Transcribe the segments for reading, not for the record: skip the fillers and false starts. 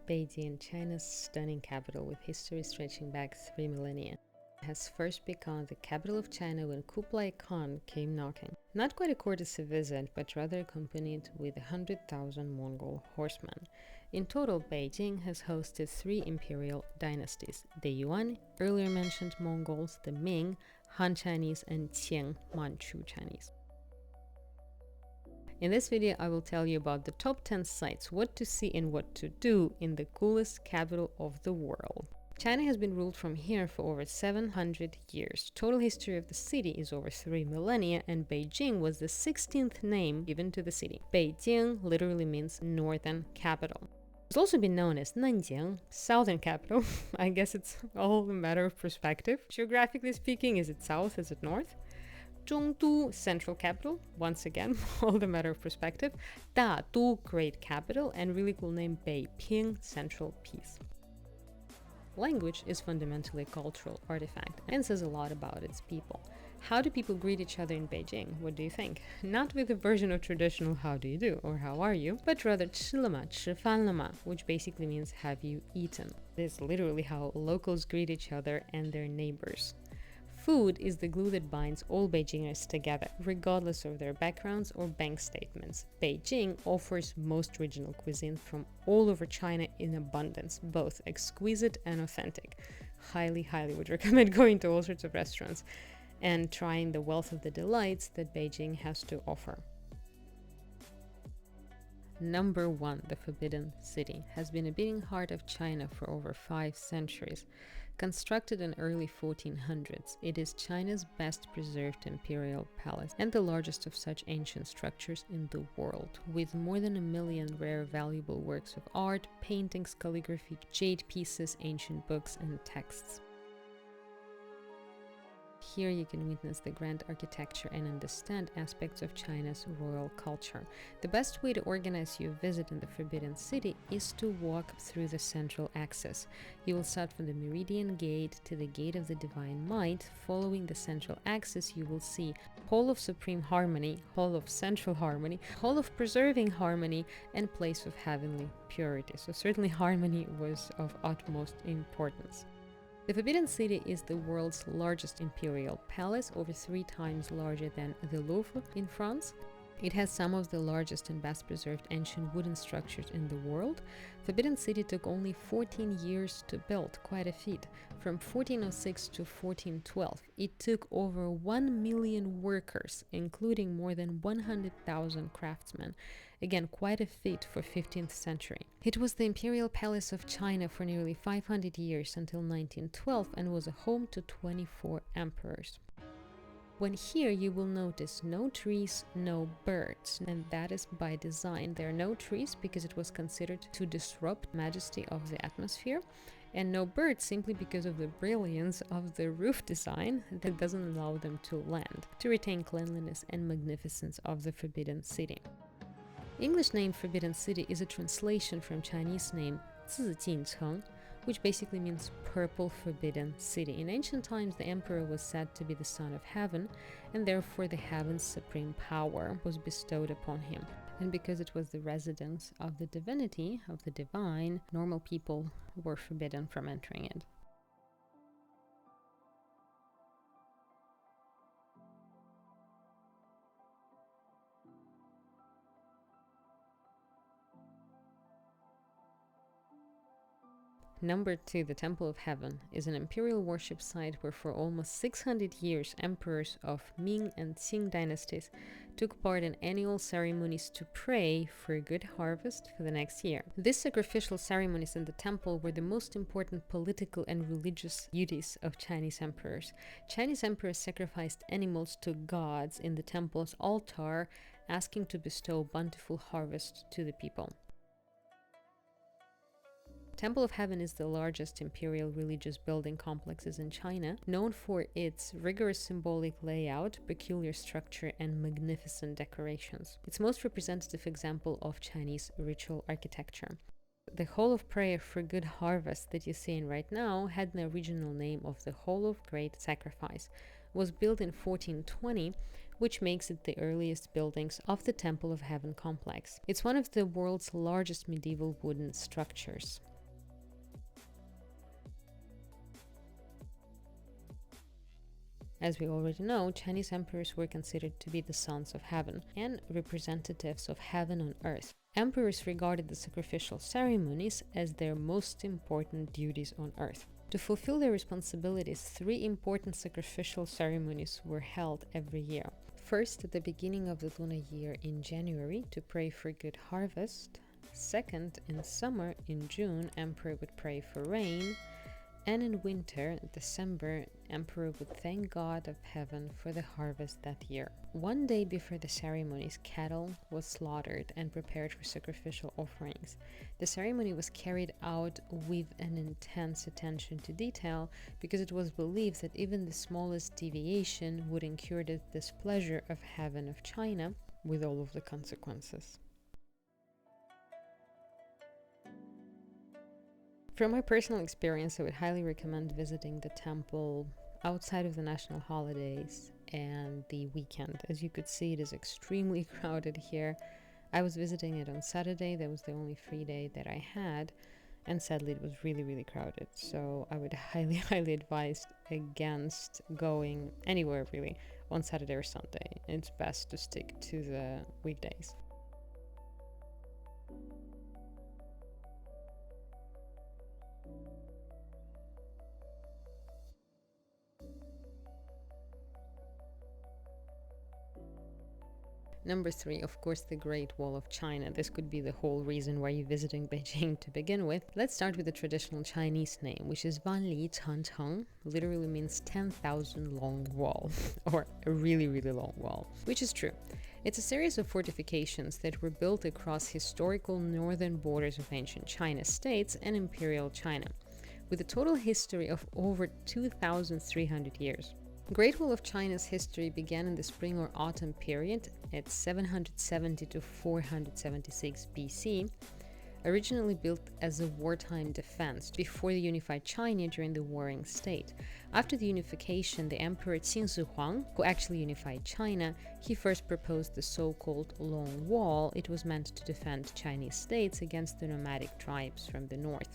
Beijing, China's stunning capital with history stretching back 3 millennia, has first become the capital of China when Kublai Khan came knocking. Not quite a courtesy visit, but rather accompanied with 100,000 Mongol horsemen. In total, Beijing has hosted 3 imperial dynasties: the Yuan, earlier mentioned Mongols, the Ming, Han Chinese, and Qing, Manchu Chinese. In this video, I will tell you about the top 10 sites, what to see and what to do in the coolest capital of the world. China has been ruled from here for over 700 years. Total history of the city is over 3 millennia, and Beijing was the 16th name given to the city. Beijing literally means northern capital. It's also been known as Nanjing, southern capital. I guess it's all a matter of perspective. Geographically speaking, is it south, is it north? Zhongdu, central capital, once again, all the matter of perspective. Dadu, great capital, and really cool name Beiping, central peace. Language is fundamentally a cultural artifact and says a lot about its people. How do people greet each other in Beijing? What do you think? Not with a version of traditional how do you do or how are you, but rather 吃了吗, 吃饭了吗, which basically means have you eaten. This is literally how locals greet each other and their neighbors. Food is the glue that binds all Beijingers together, regardless of their backgrounds or bank statements. Beijing offers most regional cuisine from all over China in abundance, both exquisite and authentic. Highly would recommend going to all sorts of restaurants and trying the wealth of the delights that Beijing has to offer. Number 1, the Forbidden City, has been a beating heart of China for over 5 centuries. Constructed in early 1400s, it is China's best preserved imperial palace and the largest of such ancient structures in the world, with more than 1 million rare valuable works of art, paintings, calligraphy, jade pieces, ancient books, and texts. Here you can witness the grand architecture and understand aspects of China's royal culture. The best way to organize your visit in the Forbidden City is to walk through the central axis. You will start from the Meridian Gate to the Gate of the Divine Might. Following the central axis, you will see Hall of Supreme Harmony, Hall of Central Harmony, Hall of Preserving Harmony, and Place of Heavenly Purity. So certainly harmony was of utmost importance. The Forbidden City is the world's largest imperial palace, over 3 times larger than the Louvre in France. It has some of the largest and best preserved ancient wooden structures in the world. Forbidden City took only 14 years to build, quite a feat. From 1406 to 1412, it took over 1 million workers, including more than 100,000 craftsmen. Again, quite a feat for 15th century. It was the imperial palace of China for nearly 500 years until 1912 and was a home to 24 emperors. When here, you will notice no trees, no birds, and that is by design. There are no trees because it was considered to disrupt the majesty of the atmosphere, and no birds simply because of the brilliance of the roof design that doesn't allow them to land, to retain cleanliness and magnificence of the Forbidden City. English name Forbidden City is a translation from Chinese name 紫禁城, which basically means purple forbidden city. In ancient times, the emperor was said to be the son of heaven, and therefore the heaven's supreme power was bestowed upon him. And because it was the residence of the divinity, of the divine, normal people were forbidden from entering it. Number 2, the Temple of Heaven, is an imperial worship site where for almost 600 years emperors of Ming and Qing dynasties took part in annual ceremonies to pray for a good harvest for the next year. These sacrificial ceremonies in the temple were the most important political and religious duties of Chinese emperors. Chinese emperors sacrificed animals to gods in the temple's altar, asking to bestow bountiful harvest to the people. Temple of Heaven is the largest imperial religious building complexes in China, known for its rigorous symbolic layout, peculiar structure, and magnificent decorations. Its most representative example of Chinese ritual architecture. The Hall of Prayer for Good Harvest that you see in right now had the original name of the Hall of Great Sacrifice. It was built in 1420, which makes it the earliest buildings of the Temple of Heaven complex. It's one of the world's largest medieval wooden structures. As we already know, Chinese emperors were considered to be the sons of heaven and representatives of heaven on earth. Emperors regarded the sacrificial ceremonies as their most important duties on earth. To fulfill their responsibilities, 3 important sacrificial ceremonies were held every year. First, at the beginning of the lunar year in January, to pray for good harvest. Second, in summer, in June, emperor would pray for rain. And in winter, December, emperor would thank God of heaven for the harvest that year. One day before the ceremonies, cattle was slaughtered and prepared for sacrificial offerings. The ceremony was carried out with an intense attention to detail because it was believed that even the smallest deviation would incur the displeasure of heaven of China with all of the consequences. From my personal experience, I would highly recommend visiting the temple outside of the national holidays and the weekend. As you could see, it is extremely crowded here. I was visiting it on Saturday. That was the only free day that I had, and sadly it was really crowded. So I would highly advise against going anywhere really on Saturday or Sunday. It's best to stick to the weekdays. Number 3, of course, the Great Wall of China. This could be the whole reason why you're visiting Beijing to begin with. Let's start with the traditional Chinese name, which is Wanli Changcheng. Literally means 10,000 long wall, or a really long wall, which is true. It's a series of fortifications that were built across historical northern borders of ancient China states and Imperial China, with a total history of over 2,300 years. Great Wall of China's history began in the spring or autumn period at 770 to 476 BC, originally built as a wartime defense before the unified China during the Warring State. After the unification, the Emperor Qin Huang, who actually unified China, he first proposed the so-called Long Wall. It was meant to defend Chinese states against the nomadic tribes from the north.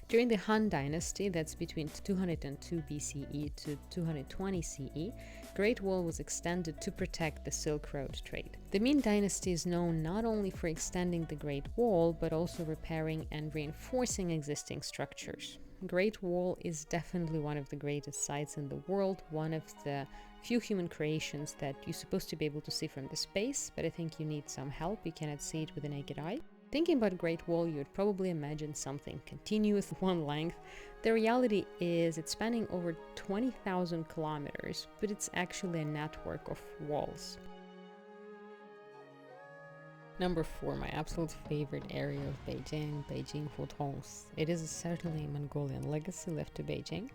During the Han Dynasty, that's between 202 BCE to 220 CE, Great Wall was extended to protect the Silk Road trade. The Ming Dynasty is known not only for extending the Great Wall, but also repairing and reinforcing existing structures. Great Wall is definitely one of the greatest sights in the world, one of the few human creations that you're supposed to be able to see from the space, but I think you need some help. You cannot see it with the naked eye. Thinking about Great Wall, you would probably imagine something continuous, one length. The reality is it's spanning over 20,000 kilometers, but it's actually a network of walls. Number 4, my absolute favorite area of Beijing, Beijing Hutongs. It is certainly a Mongolian legacy left to Beijing.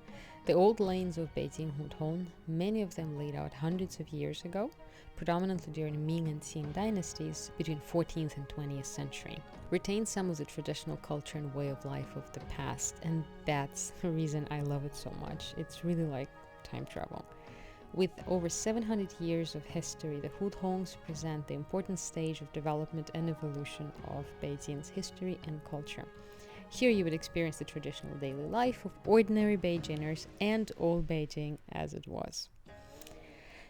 The old lanes of Beijing Hutong, many of them laid out hundreds of years ago, predominantly during Ming and Qing dynasties between 14th and 20th century, retain some of the traditional culture and way of life of the past, and that's the reason I love it so much. It's really like time travel. With over 700 years of history, the Hutongs present the important stage of development and evolution of Beijing's history and culture. Here you would experience the traditional daily life of ordinary Beijingers and old Beijing as it was.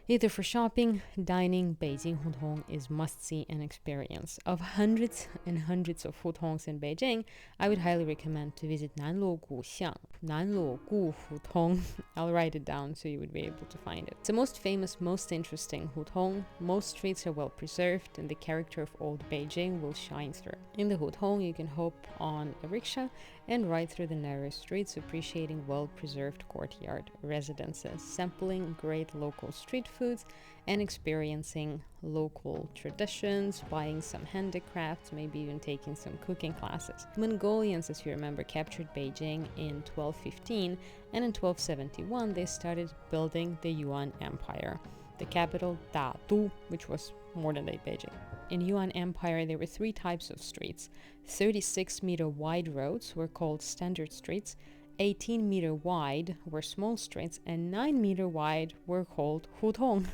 Either for shopping, dining, Beijing Hutong is must-see and experience. Of hundreds and hundreds of hutongs in Beijing, I would highly recommend to visit Nanluo Guxiang, Nanluo Gu Hutong. I'll write it down so you would be able to find it. It's the most famous, most interesting hutong. Most streets are well preserved and the character of old Beijing will shine through. In the hutong, you can hop on a rickshaw and ride through the narrow streets, appreciating well-preserved courtyard residences, sampling great local street foods, and experiencing local traditions, buying some handicrafts, maybe even taking some cooking classes. Mongolians, as you remember, captured Beijing in 1215, and in 1271 they started building the Yuan Empire, the capital Dadu, which was modern-day Beijing. In Yuan Empire, there were 3 types of streets. 36-meter wide roads were called standard streets, 18-meter wide were small streets, and 9-meter wide were called hutong.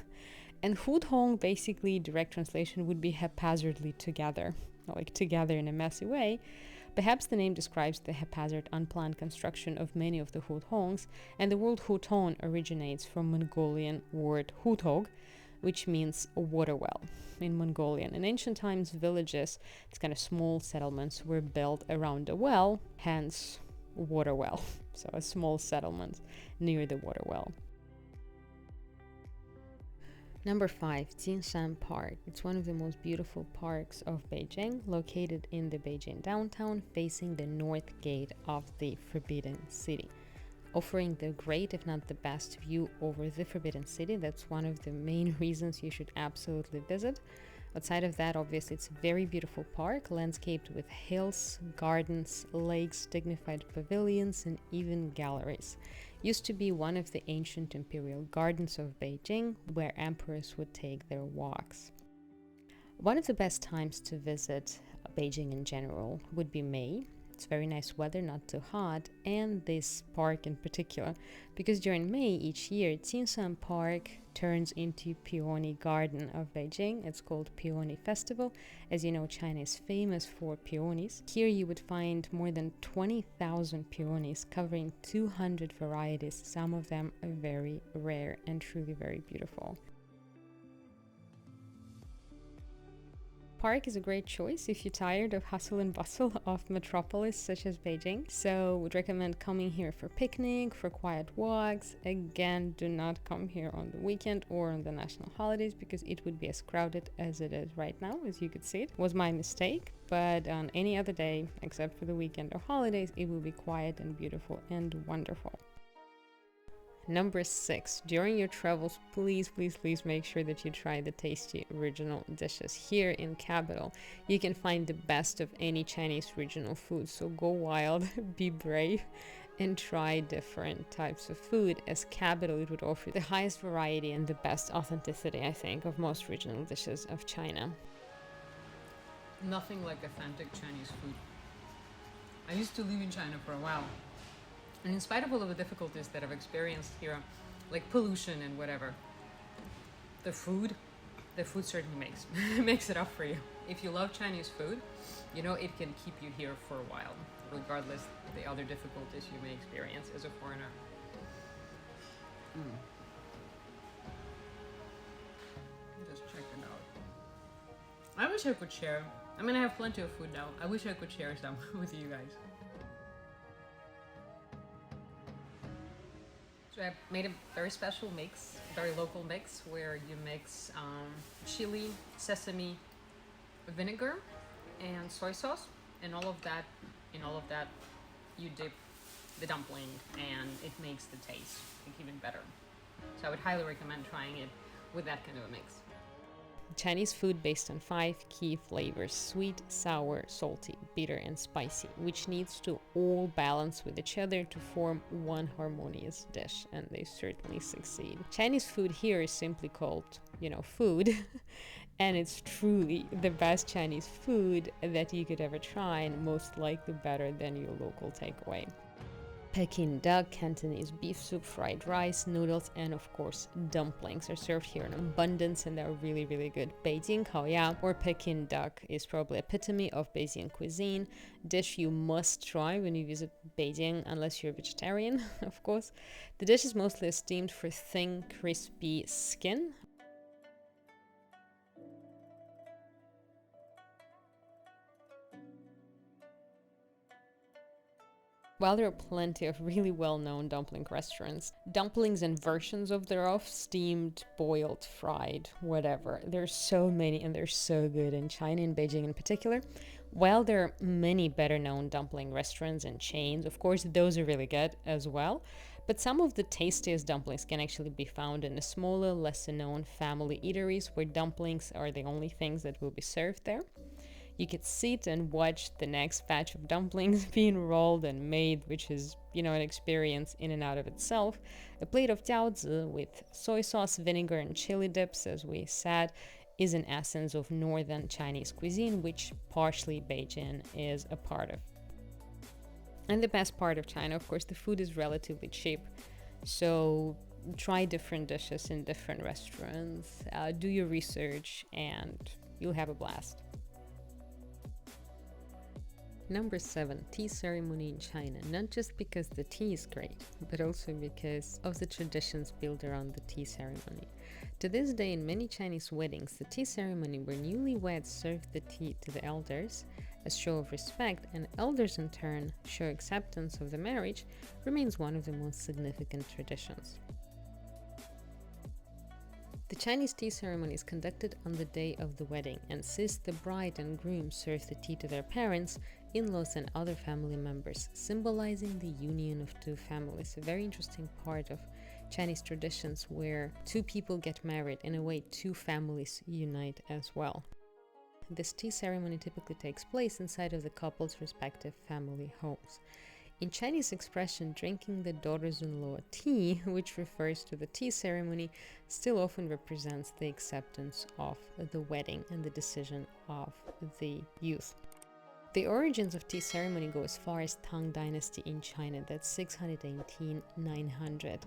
And hutong, basically, direct translation would be haphazardly together, like together in a messy way. Perhaps the name describes the haphazard, unplanned construction of many of the hutongs, and the word hutong originates from Mongolian word hutog, which means a water well in Mongolian. In ancient times, villages, these kind of small settlements, were built around a well, hence water well. So a small settlement near the water well. Number 5, JingShan Park. It's one of the most beautiful parks of Beijing, located in the Beijing downtown, facing the north gate of the Forbidden City, offering the great, if not the best, view over the Forbidden City. That's one of the main reasons you should absolutely visit. Outside of that, obviously, it's a very beautiful park, landscaped with hills, gardens, lakes, dignified pavilions, and even galleries. Used to be one of the ancient imperial gardens of Beijing, where emperors would take their walks. One of the best times to visit Beijing in general would be May. It's very nice weather, not too hot, and this park in particular, because during May each year, JingShan Park turns into Peony Garden of Beijing. It's called Peony Festival. As you know, China is famous for peonies. Here you would find more than 20,000 peonies covering 200 varieties. Some of them are very rare and truly very beautiful. Park is a great choice if you're tired of hustle and bustle of metropolis such as Beijing. So would recommend coming here for picnic, for quiet walks. Again, do not come here on the weekend or on the national holidays, because it would be as crowded as it is right now, as you could see. It was my mistake, but on any other day except for the weekend or holidays, it will be quiet and beautiful and wonderful. Number 6, during your travels, please make sure that you try the tasty regional dishes. Here in capital, you can find the best of any Chinese regional food, so go wild, be brave, and try different types of food. As capital, it would offer the highest variety and the best authenticity, I think, of most regional dishes of China. Nothing like authentic Chinese food. I used to live in China for a while. And in spite of all of the difficulties that I've experienced here, like pollution and whatever, the food certainly makes it up for you. If you love Chinese food, you know it can keep you here for a while, regardless of the other difficulties you may experience as a foreigner. Just check it out. I wish I could share. I mean, I have plenty of food now. I wish I could share some with you guys. So I made a very special mix, very local mix, where you mix chili, sesame, vinegar, and soy sauce, and all of that you dip the dumpling, and it makes the taste even better. So I would highly recommend trying it with that kind of a mix. Chinese food based on 5 key flavors: sweet, sour, salty, bitter, and spicy, which needs to all balance with each other to form one harmonious dish, and they certainly succeed. Chinese food here is simply called, food, and it's truly the best Chinese food that you could ever try, and most likely better than your local takeaway. Pekin duck, Cantonese beef soup, fried rice, noodles, and of course dumplings are served here in abundance, and they're really, really good. Beijing Kaoya, or Pekin duck, is probably epitome of Beijing cuisine, dish you must try when you visit Beijing, unless you're a vegetarian, of course. The dish is mostly esteemed for thin, crispy skin. While there are plenty of really well-known dumpling restaurants, dumplings and versions of thereof, steamed, boiled, fried, whatever, there's so many and they're so good in China, in Beijing in particular. While there are many better-known dumpling restaurants and chains, of course, those are really good as well, but some of the tastiest dumplings can actually be found in the smaller, lesser-known family eateries, where dumplings are the only things that will be served there. You could sit and watch the next batch of dumplings being rolled and made, which is, an experience in and out of itself. A plate of jiaozi with soy sauce, vinegar, and chili dips, as we said, is an essence of northern Chinese cuisine, which partially Beijing is a part of. And the best part of China, of course, the food is relatively cheap. So try different dishes in different restaurants, do your research, and you'll have a blast. Number 7, tea ceremony in China. Not just because the tea is great, but also because of the traditions built around the tea ceremony. To this day, in many Chinese weddings, the tea ceremony where newlyweds serve the tea to the elders as show of respect, and elders in turn show acceptance of the marriage, remains one of the most significant traditions. The Chinese tea ceremony is conducted on the day of the wedding and sees the bride and groom serve the tea to their parents, in-laws and other family members, symbolizing the union of two families. A very interesting part of Chinese traditions where two people get married. In a way, two families unite as well. This tea ceremony typically takes place inside of the couple's respective family homes. In Chinese expression, drinking the daughters-in-law tea, which refers to the tea ceremony, still often represents the acceptance of the wedding and the decision of the youth. The origins of tea ceremony go as far as Tang Dynasty in China, that's 618-900.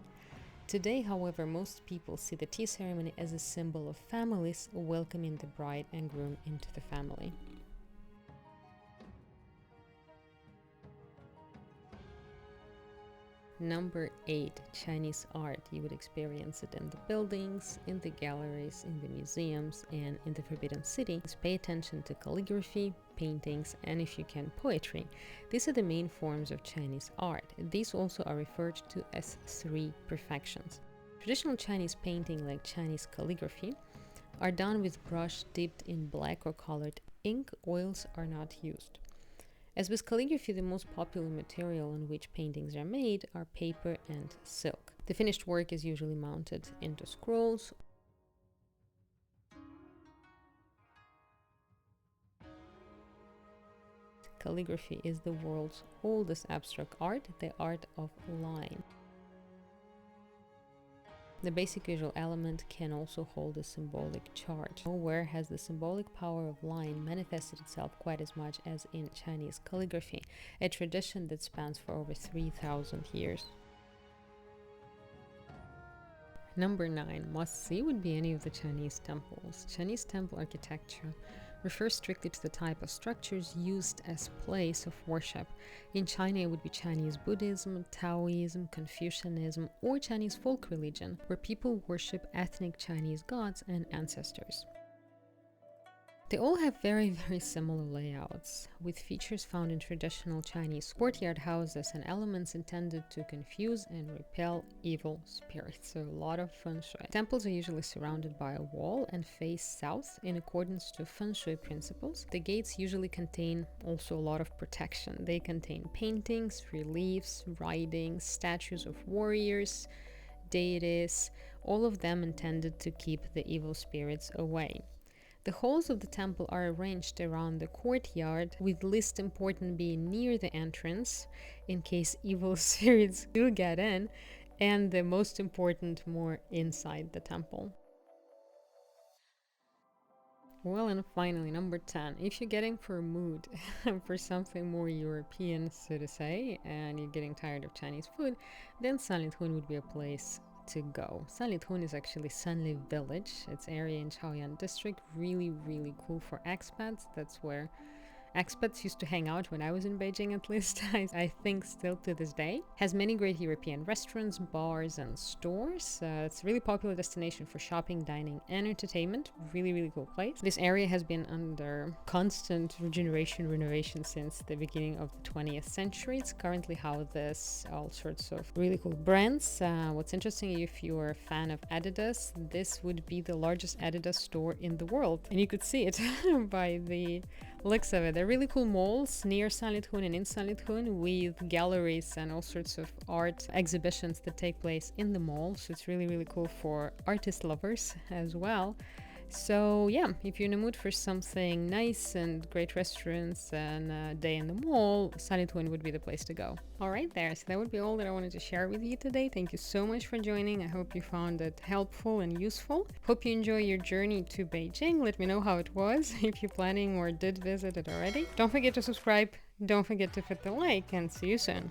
Today, however, most people see the tea ceremony as a symbol of families welcoming the bride and groom into the family. Number 8, Chinese art. You would experience it in the buildings, in the galleries, in the museums, and in the Forbidden City. Pay attention to calligraphy, paintings, and if you can, poetry. These are the main forms of Chinese art. These also are referred to as three perfections. Traditional Chinese painting, like Chinese calligraphy, are done with brush dipped in black or colored ink. Oils are not used. As with calligraphy, the most popular material on which paintings are made are paper and silk. The finished work is usually mounted into scrolls. Calligraphy is the world's oldest abstract art, the art of line. The basic visual element can also hold a symbolic charge. Nowhere has the symbolic power of line manifested itself quite as much as in Chinese calligraphy, a tradition that spans for over 3,000 years. Number 9, must-see would be any of the Chinese temples. Chinese temple architecture refers strictly to the type of structures used as place of worship. In China, it would be Chinese Buddhism, Taoism, Confucianism, or Chinese folk religion, where people worship ethnic Chinese gods and ancestors. They all have very, very similar layouts, with features found in traditional Chinese courtyard houses and elements intended to confuse and repel evil spirits, so a lot of feng shui. Temples are usually surrounded by a wall and face south in accordance to feng shui principles. The gates usually contain also a lot of protection. They contain paintings, reliefs, writings, statues of warriors, deities, all of them intended to keep the evil spirits away. The halls of the temple are arranged around the courtyard, with least important being near the entrance, in case evil spirits do get in, and the most important more inside the temple. Well, and finally, number 10. If you're getting for a mood for something more European, so to say, and you're getting tired of Chinese food, then Sanlitun would be a place to go. Sanlitun is actually Sanli village. It's area in Chaoyang district. Really, really cool for expats. That's where expats used to hang out when I was in Beijing, at least. I think still to this day. Has many great European restaurants, bars, and stores. It's a really popular destination for shopping, dining, and entertainment. Really, really cool place. This area has been under constant renovation since the beginning of the 20th century. It's currently houses all sorts of really cool brands. What's interesting, if you're a fan of Adidas, this would be the largest Adidas store in the world. And you could see it by the looks of it. There are really cool malls near Sanlitun and in Sanlitun with galleries and all sorts of art exhibitions that take place in the mall. So it's really, really cool for artist lovers as well. So yeah, if you're in the mood for something nice and great restaurants and a day in the mall, Sanlitun would be the place to go. All right there, so that would be all that I wanted to share with you today. Thank you so much for joining. I hope you found it helpful and useful. Hope you enjoy your journey to Beijing. Let me know how it was if you're planning or did visit it already. Don't forget to subscribe. Don't forget to hit the like, and see you soon.